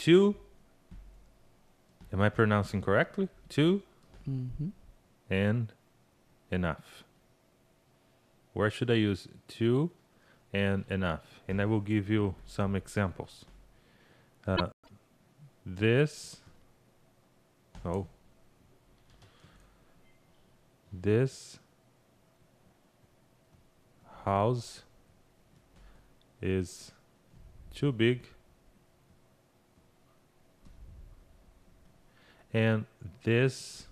too. Am I pronouncing correctly? Too and enough. Where should I use too and enough? And I will give you some examples. This house is too big, and this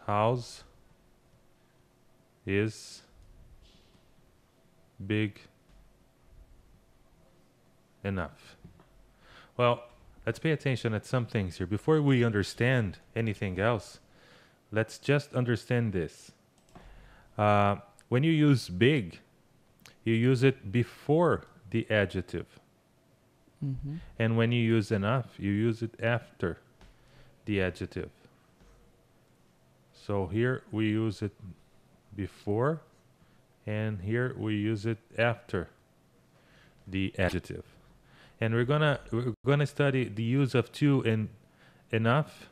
house is big enough. Well, let's pay attention at some things here. Before we understand anything else, let's just understand this. When you use big, you use it before the adjective. And when you use enough, you use it after the adjective. So here we use it before, and here we use it after the adjective. And we're gonna study the use of too and enough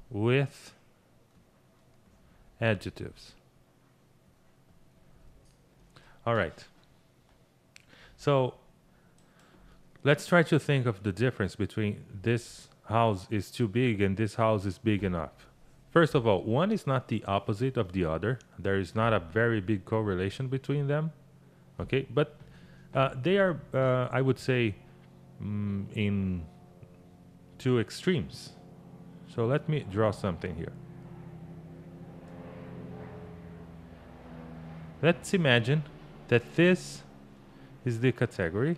with adjectives. All right. So let's try to think of the difference between this house is too big and this house is big enough. First of all, one is not the opposite of the other. There is not a very big correlation between them. Okay, but they are, I would say, in two extremes. So let me draw something here. Let's imagine that this is the category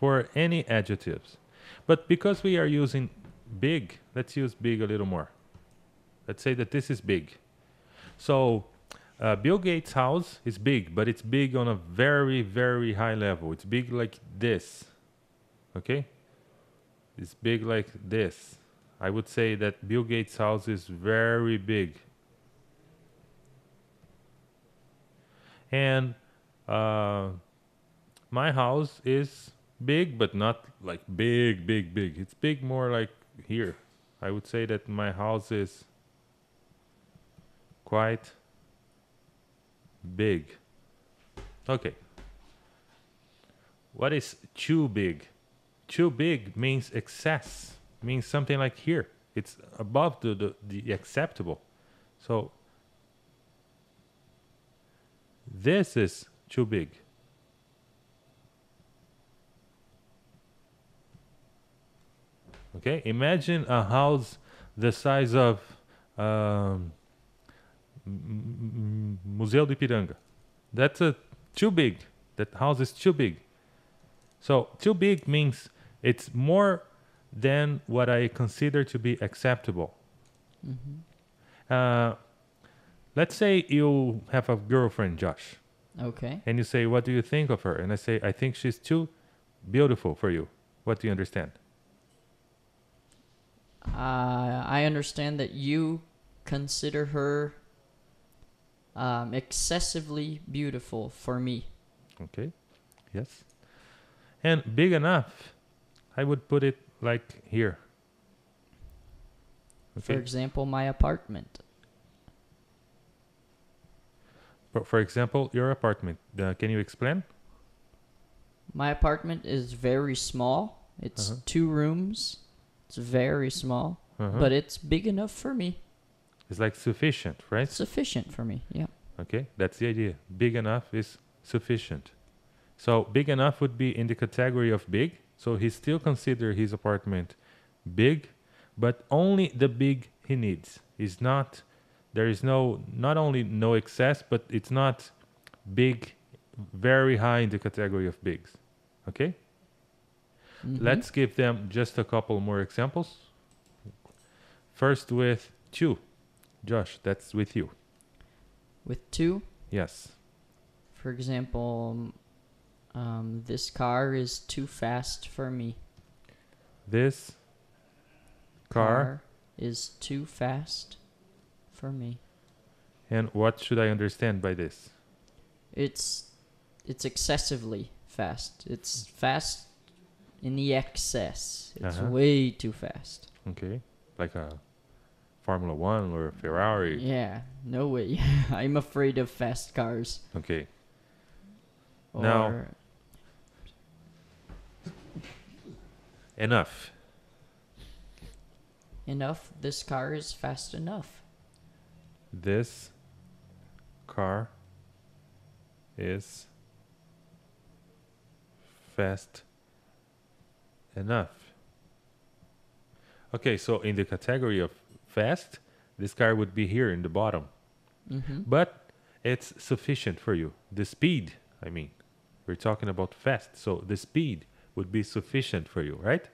for any adjectives. But because we are using big, let's use big a little more. Let's say that this is big. So Bill Gates' house is big, but it's big on a very, very high level. It's big like this. Okay? It's big like this. I would say that Bill Gates' house is very big. And my house is big, but not like big, big, big. It's big more like here. I would say that my house is quite big. Okay. What is too big? Too big means excess, means something like here. It's above the acceptable. So this is too big. Okay, imagine a house the size of Museu do Ipiranga. That's too big. That house is too big. So too big means it's more than what I consider to be acceptable. Let's say you have a girlfriend, Josh. Okay. And you say, what do you think of her? And I say, I think she's too beautiful for you. What do you understand? I understand that you consider her excessively beautiful for me. Okay. Yes. And big enough, I would put it like here. For example, my apartment. For example, your apartment. Can you explain? My apartment is very small. It's 2 rooms. It's very small, but it's big enough for me. It's like sufficient, right? Sufficient for me, yeah. Okay, that's the idea. Big enough is sufficient. So big enough would be in the category of big. So he still consider his apartment big, but only the big he needs. Is not, there is not only no excess, but it's not big, very high in the category of bigs. Okay? Let's give them just a couple more examples. First with 2. Josh, that's with you. With 2? Yes. For example, this car is too fast for me. This car is too fast for me. And what should I understand by this? It's excessively fast. It's fast in the excess. It's Uh-huh. way too fast. Okay. Like a Formula One or a Ferrari. Yeah, no way. I'm afraid of fast cars. Okay. Or Now- Enough. enough. This car is fast enough. This car is fast enough. Okay, so in the category of fast, this car would be here in the bottom. Mm-hmm. But it's sufficient for you. The speed, I mean, we're talking about fast, so the speed would be sufficient for you, right?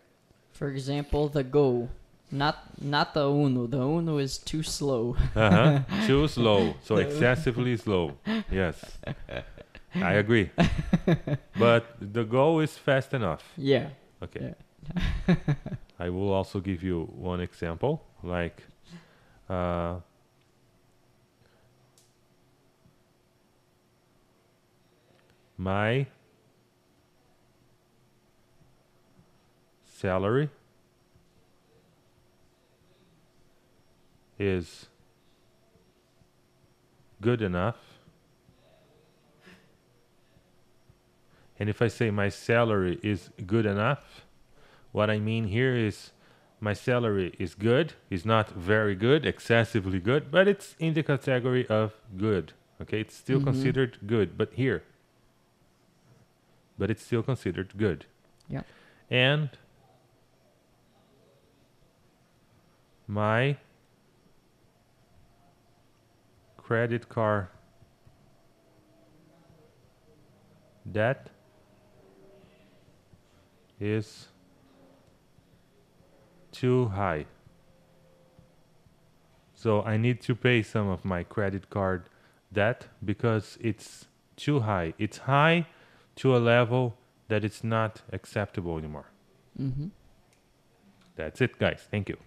For example, the Go. Not the Uno. The Uno is too slow. Uh-huh. Too slow, so excessively slow. Yes, I agree. But the Go is fast enough. Yeah. Okay. I will also give you one example, like my salary is good enough. And if I say my salary is good enough, what I mean here is my salary is good. It's not very good, excessively good, but it's in the category of good. Okay, it's still considered good, but here. But it's still considered good. Yeah. And my credit card debt is too high. So I need to pay some of my credit card debt because it's too high. It's high to a level that it's not acceptable anymore. Mm-hmm. That's it, guys. Thank you.